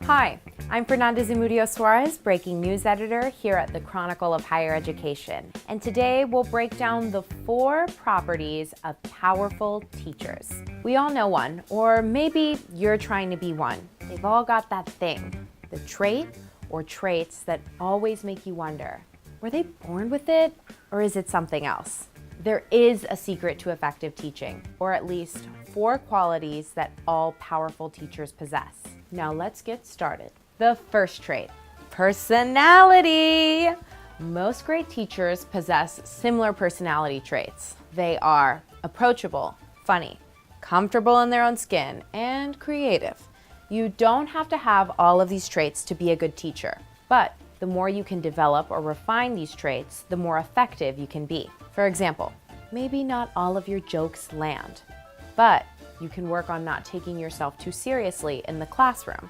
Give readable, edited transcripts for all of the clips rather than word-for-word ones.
Hi, I'm Fernanda Zamudio-Suaréz, breaking news editor here at the Chronicle of Higher Education. And today we'll break down the 4 properties of powerful teachers. We all know one, or maybe you're trying to be one. They've all got that thing, the trait or traits that always make you wonder, were they born with it or is it something else? There is a secret to effective teaching, or at least 4 qualities that all powerful teachers possess. Now let's get started. The first trait, personality. Most great teachers possess similar personality traits. They are approachable, funny, comfortable in their own skin, and creative. You don't have to have all of these traits to be a good teacher, but the more you can develop or refine these traits, the more effective you can be. For example, maybe not all of your jokes land, but you can work on not taking yourself too seriously in the classroom.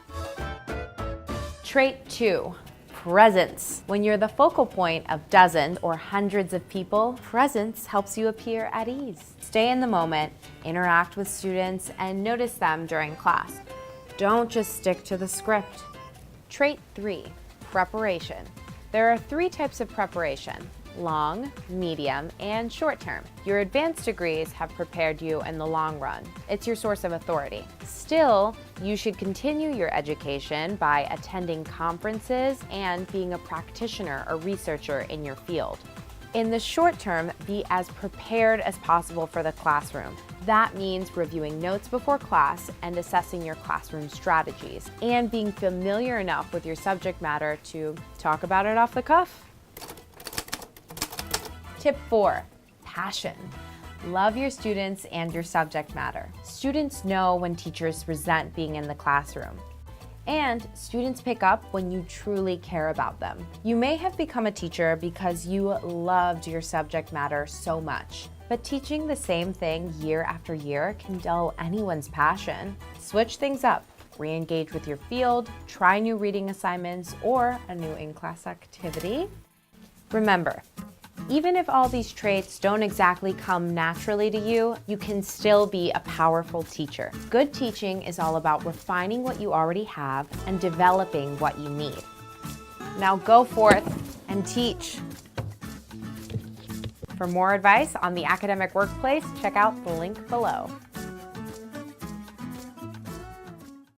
Trait 2, presence. When you're the focal point of dozens or hundreds of people, presence helps you appear at ease. Stay in the moment, interact with students, and notice them during class. Don't just stick to the script. Trait 3, preparation. There are 3 types of preparation: long, medium, and short term. Your advanced degrees have prepared you in the long run. It's your source of authority. Still, you should continue your education by attending conferences and being a practitioner or researcher in your field. In the short term, be as prepared as possible for the classroom. That means reviewing notes before class and assessing your classroom strategies, and being familiar enough with your subject matter to talk about it off the cuff. Tip 4, passion. Love your students and your subject matter. Students know when teachers resent being in the classroom. And students pick up when you truly care about them. You may have become a teacher because you loved your subject matter so much. But teaching the same thing year after year can dull anyone's passion. Switch things up. Re-engage with your field, try new reading assignments, or a new in-class activity. Remember, even if all these traits don't exactly come naturally to you, you can still be a powerful teacher. Good teaching is all about refining what you already have and developing what you need. Now go forth and teach. For more advice on the academic workplace, check out the link below.